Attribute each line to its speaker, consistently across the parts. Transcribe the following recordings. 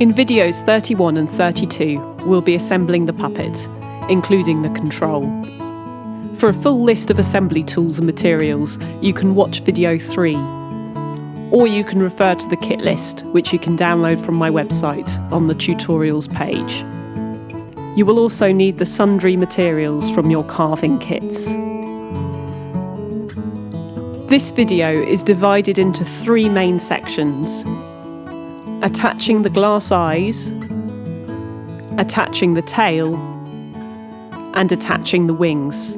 Speaker 1: In videos 31 and 32, we'll be assembling the puppet, including the control. For a full list of assembly tools and materials, you can watch video 3, or you can refer to the kit list, which you can download from my website on the tutorials page. You will also need the sundry materials from your carving kits. This video is divided into 3 main sections: attaching the glass eyes, attaching the tail, and attaching the wings.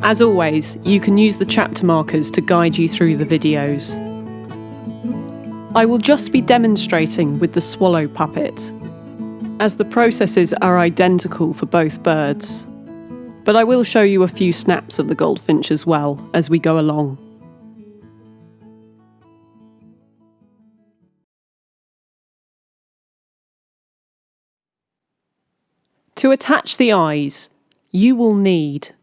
Speaker 1: As always, you can use the chapter markers to guide you through the videos. I will just be demonstrating with the swallow puppet, as the processes are identical for both birds. But I will show you a few snaps of the goldfinch as well as we go along. To attach the eyes, you will need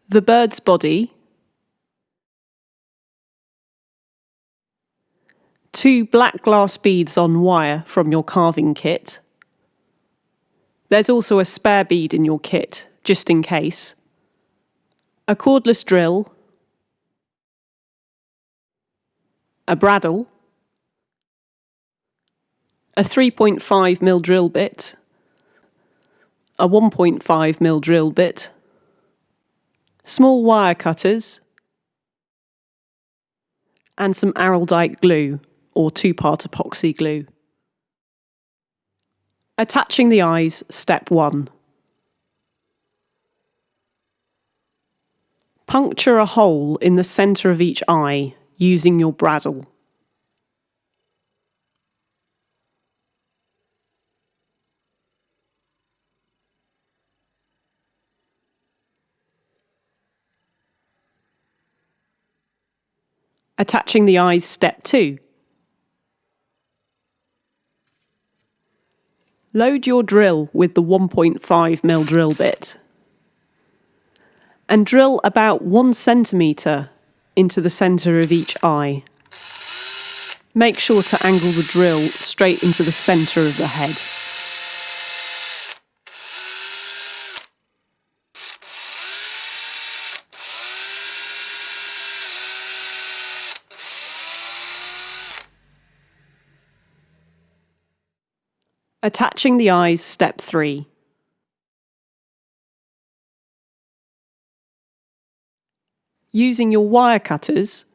Speaker 1: the bird's body, 2 black glass beads on wire from your carving kit. There's also a spare bead in your kit, just in case. A cordless drill, a bradawl, a 3.5mm drill bit, a 1.5mm drill bit, small wire cutters, and some Araldite glue, or 2-part epoxy glue. Attaching the eyes, step 1. Puncture a hole in the centre of each eye using your bradawl. Attaching the eyes, step 2. Load your drill with the 1.5mm drill bit and drill about 1 centimetre into the centre of each eye. Make sure to angle the drill straight into the centre of the head. Attaching the eyes, step 3. Using your wire cutters,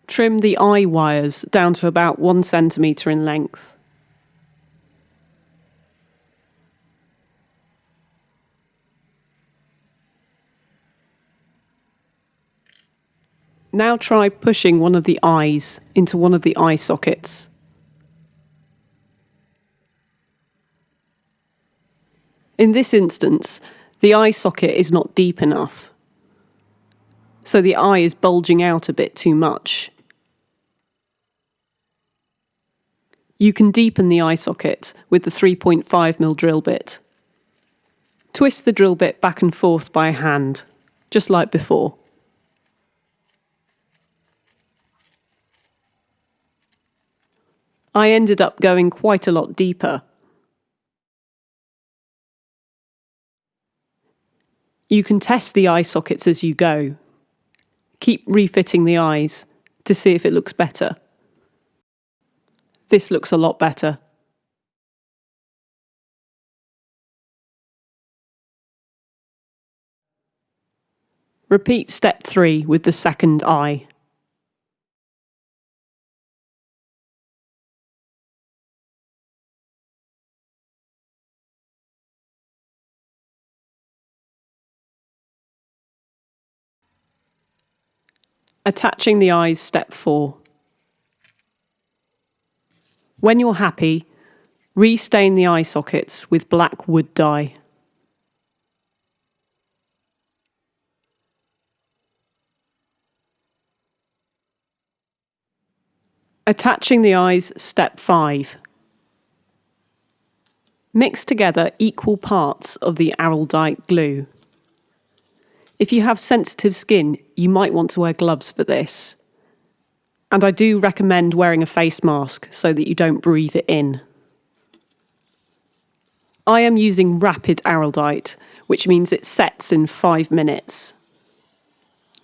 Speaker 1: trim the eye wires down to about 1 centimetre in length. Now try pushing one of the eyes into one of the eye sockets. In this instance, the eye socket is not deep enough, so the eye is bulging out a bit too much. You can deepen the eye socket with the 3.5mm drill bit. Twist the drill bit back and forth by hand, just like before. I ended up going quite a lot deeper. You can test the eye sockets as you go. Keep refitting the eyes to see if it looks better. This looks a lot better. Repeat step 3 with the second eye. Attaching the eyes, step 4. When you're happy, restain the eye sockets with black wood dye. Attaching the eyes, step 5. Mix together equal parts of the Araldite glue. If you have sensitive skin, you might want to wear gloves for this. And I do recommend wearing a face mask so that you don't breathe it in. I am using rapid Araldite, which means it sets in 5 minutes.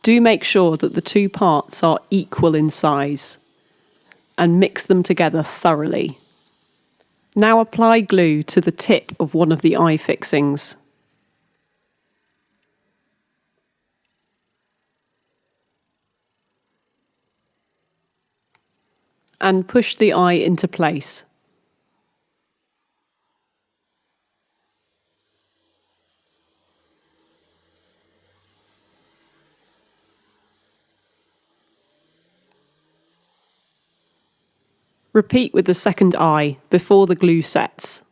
Speaker 1: Do make sure that the two parts are equal in size and mix them together thoroughly. Now apply glue to the tip of one of the eye fixings. And push the eye into place. Repeat with the second eye before the glue sets.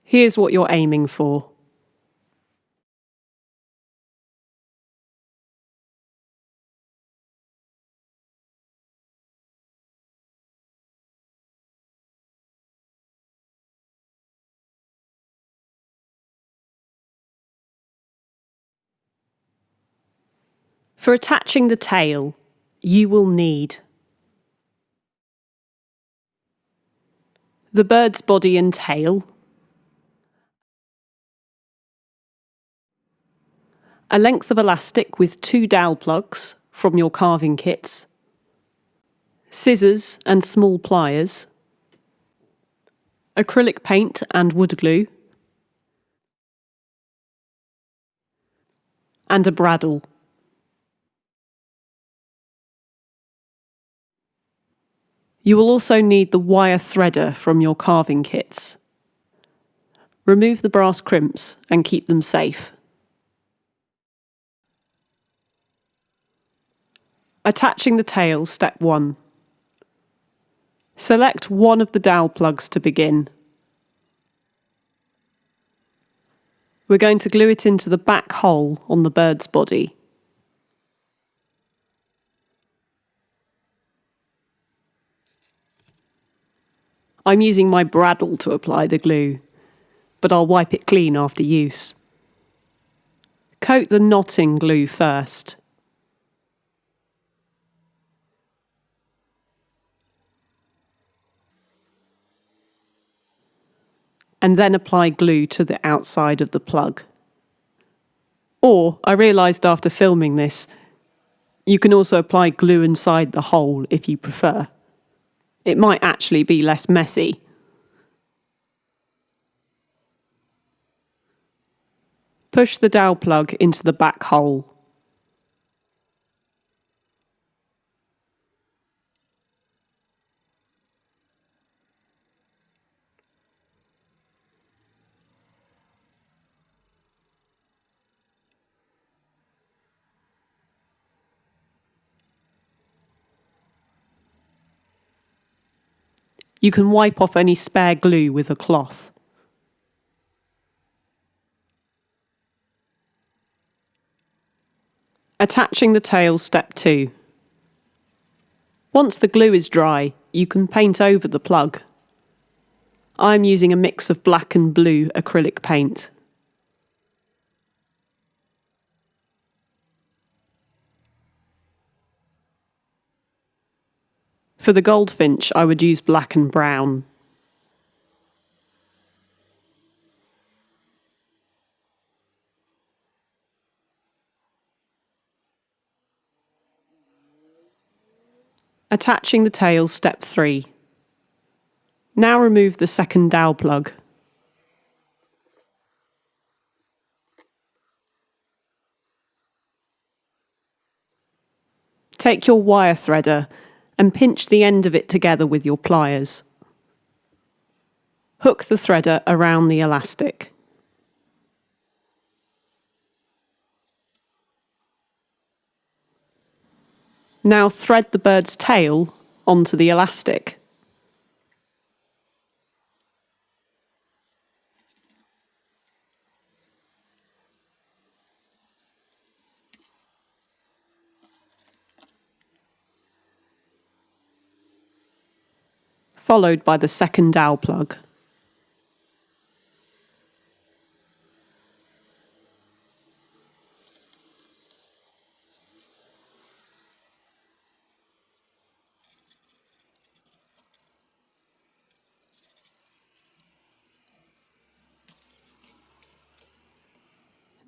Speaker 1: Here's what you're aiming for. For attaching the tail, you will need the bird's body and tail, a length of elastic with 2 dowel plugs from your carving kits, scissors and small pliers, acrylic paint and wood glue, and a bradawl. You will also need the wire threader from your carving kits. Remove the brass crimps and keep them safe. Attaching the tail, step 1. Select one of the dowel plugs to begin. We're going to glue it into the back hole on the bird's body. I'm using my bradawl to apply the glue, but I'll wipe it clean after use. Coat the knotting glue first. And then apply glue to the outside of the plug. Or, I realised after filming this, you can also apply glue inside the hole if you prefer. It might actually be less messy. Push the dowel plug into the back hole. You can wipe off any spare glue with a cloth. Attaching the tail, step 2. Once the glue is dry, you can paint over the plug. I'm using a mix of black and blue acrylic paint. For the goldfinch, I would use black and brown. Attaching the tail, step 3. Now remove the second dowel plug. Take your wire threader and pinch the end of it together with your pliers. Hook the threader around the elastic. Now thread the bird's tail onto the elastic. followed by the second dowel plug.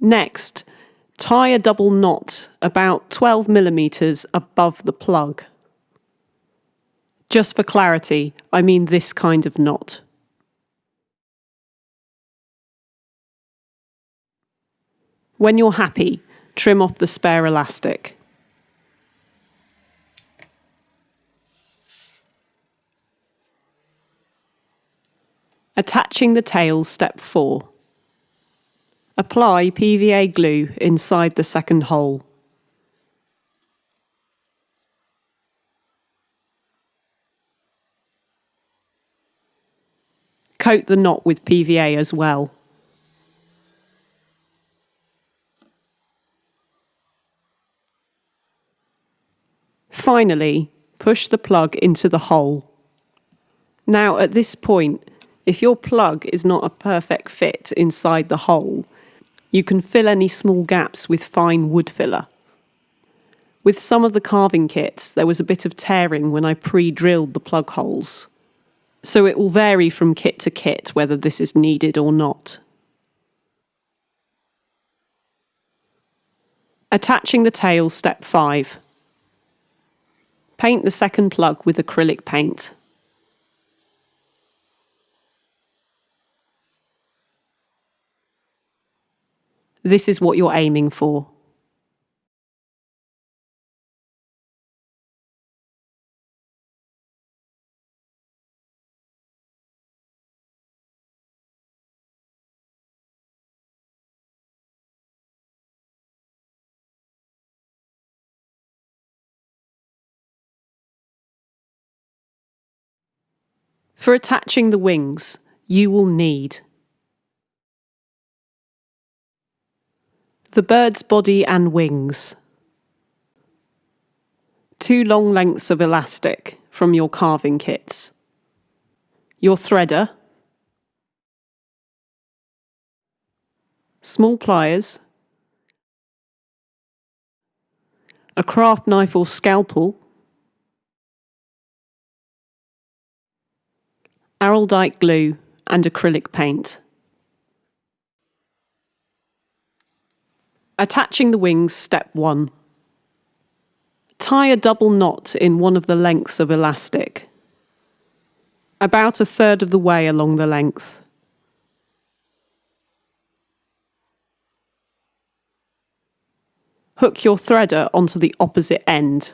Speaker 1: Next, tie a double knot about 12 millimeters above the plug. Just for clarity, I mean this kind of knot. When you're happy, trim off the spare elastic. Attaching the tails, step 4. Apply PVA glue inside the second hole. Coat the knot with PVA as well. Finally, push the plug into the hole. Now at this point, if your plug is not a perfect fit inside the hole, you can fill any small gaps with fine wood filler. With some of the carving kits, there was a bit of tearing when I pre-drilled the plug holes. So it will vary from kit to kit whether this is needed or not. Attaching the tails, step 5. Paint the second plug with acrylic paint. This is what you're aiming for. For attaching the wings, you will need the bird's body and wings, 2 long lengths of elastic from your carving kits, your threader, small pliers, a craft knife or scalpel, Araldite glue and acrylic paint. Attaching the wings, step 1. Tie a double knot in one of the lengths of elastic, about 1/3 of the way along the length. Hook your threader onto the opposite end.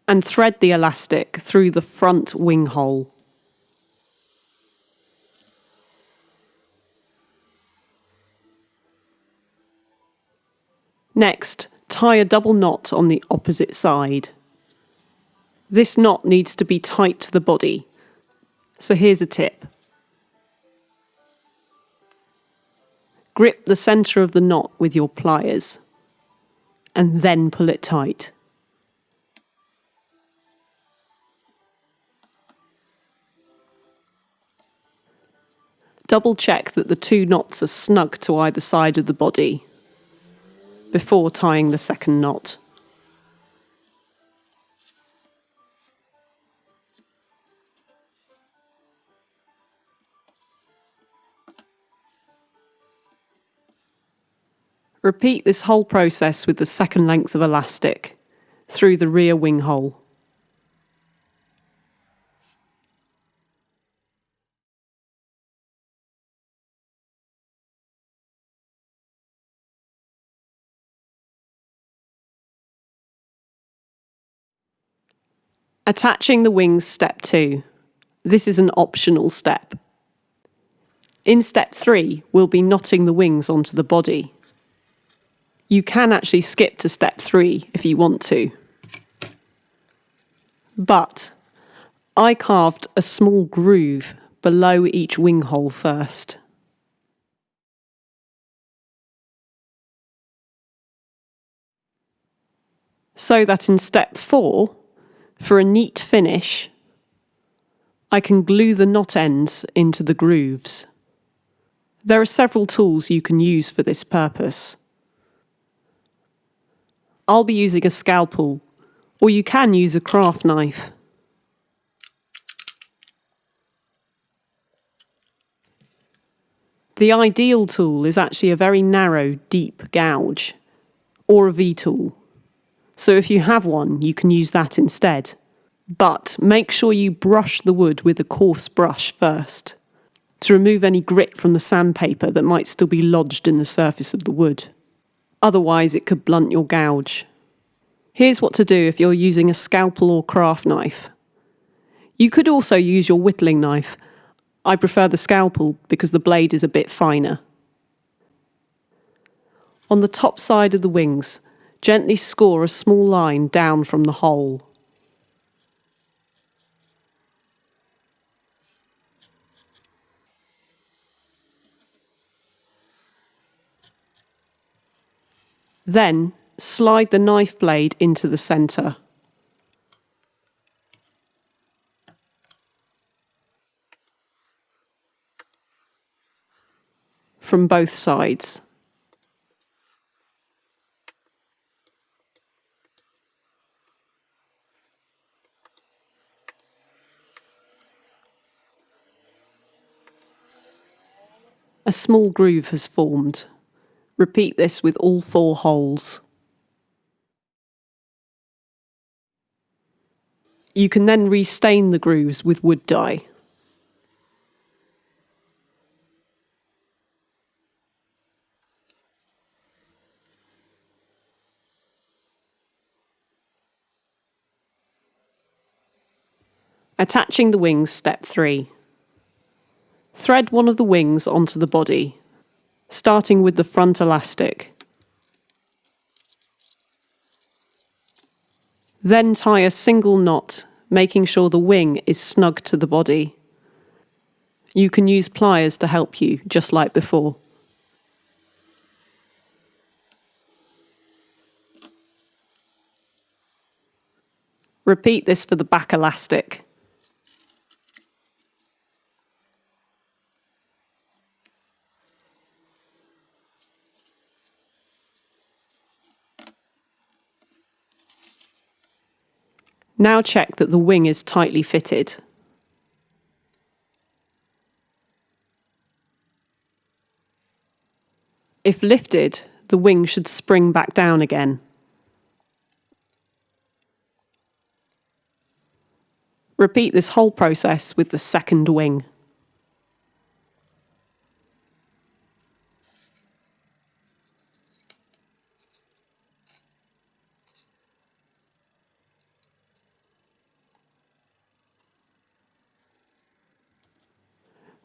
Speaker 1: And thread the elastic through the front wing hole. Next, tie a double knot on the opposite side. This knot needs to be tight to the body, so here's a tip. Grip the centre of the knot with your pliers, and then pull it tight. Double check that the 2 knots are snug to either side of the body before tying the second knot. Repeat this whole process with the second length of elastic through the rear wing hole. Attaching the wings, step 2. This is an optional step. In step 3, we'll be knotting the wings onto the body. You can actually skip to step 3 if you want to. But I carved a small groove below each wing hole first. so that in step 4, for a neat finish, I can glue the knot ends into the grooves. There are several tools you can use for this purpose. I'll be using a scalpel, or you can use a craft knife. The ideal tool is actually a very narrow, deep gouge, or a V-tool. So if you have one, you can use that instead. But make sure you brush the wood with a coarse brush first, to remove any grit from the sandpaper that might still be lodged in the surface of the wood. Otherwise, it could blunt your gouge. Here's what to do if you're using a scalpel or craft knife. You could also use your whittling knife. I prefer the scalpel because the blade is a bit finer. On the top side of the wings, gently score a small line down from the hole. Then, slide the knife blade into the centre. From both sides. A small groove has formed. Repeat this with all 4 holes. You can then restain the grooves with wood dye. Attaching the wings, step 3. Thread one of the wings onto the body, starting with the front elastic. Then tie a single knot, making sure the wing is snug to the body. You can use pliers to help you, just like before. Repeat this for the back elastic. Now check that the wing is tightly fitted. If lifted, the wing should spring back down again. Repeat this whole process with the second wing.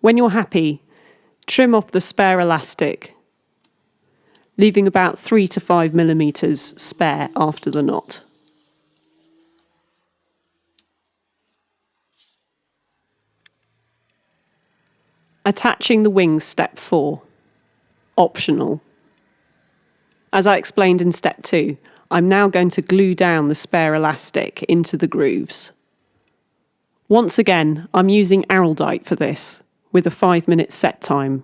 Speaker 1: When you're happy, trim off the spare elastic, leaving about 3 to 5 millimeters spare after the knot. Attaching the wings, step 4. Optional. As I explained in step 2, I'm now going to glue down the spare elastic into the grooves. Once again, I'm using Araldite for this, with a 5-minute set time.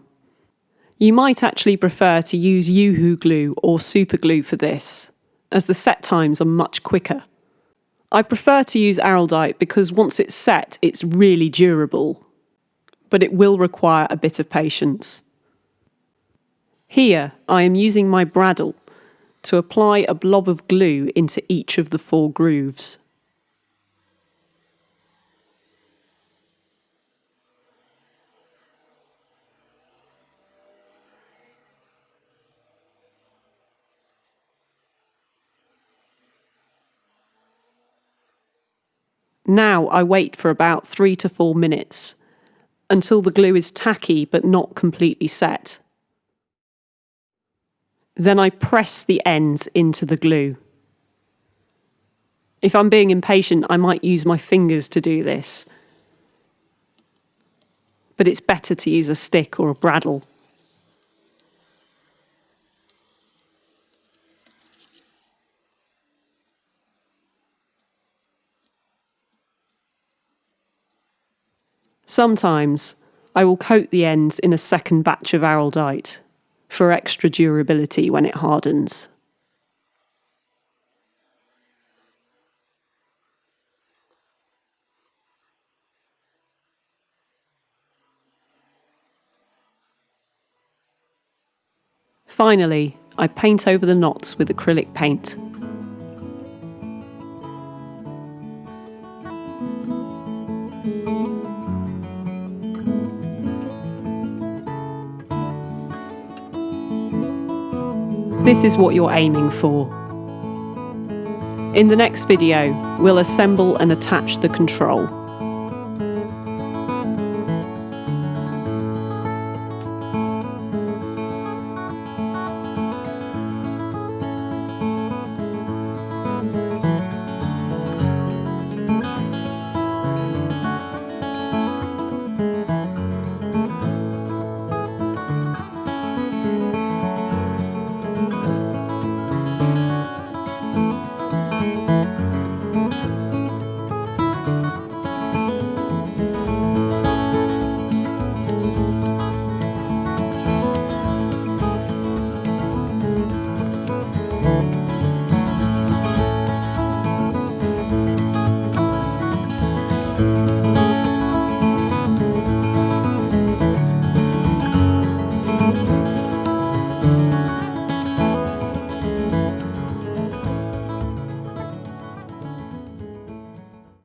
Speaker 1: You might actually prefer to use Yoo-hoo glue or super glue for this, as the set times are much quicker. I prefer to use Araldite because once it's set, it's really durable, but it will require a bit of patience. Here, I am using my bradawl to apply a blob of glue into each of the 4 grooves. Now I wait for about 3 to 4 minutes, until the glue is tacky but not completely set. Then I press the ends into the glue. If I'm being impatient, I might use my fingers to do this, but it's better to use a stick or a bradawl. Sometimes I will coat the ends in a second batch of Araldite for extra durability when it hardens. Finally, I paint over the knots with acrylic paint. This is what you're aiming for. In the next video, we'll assemble and attach the control.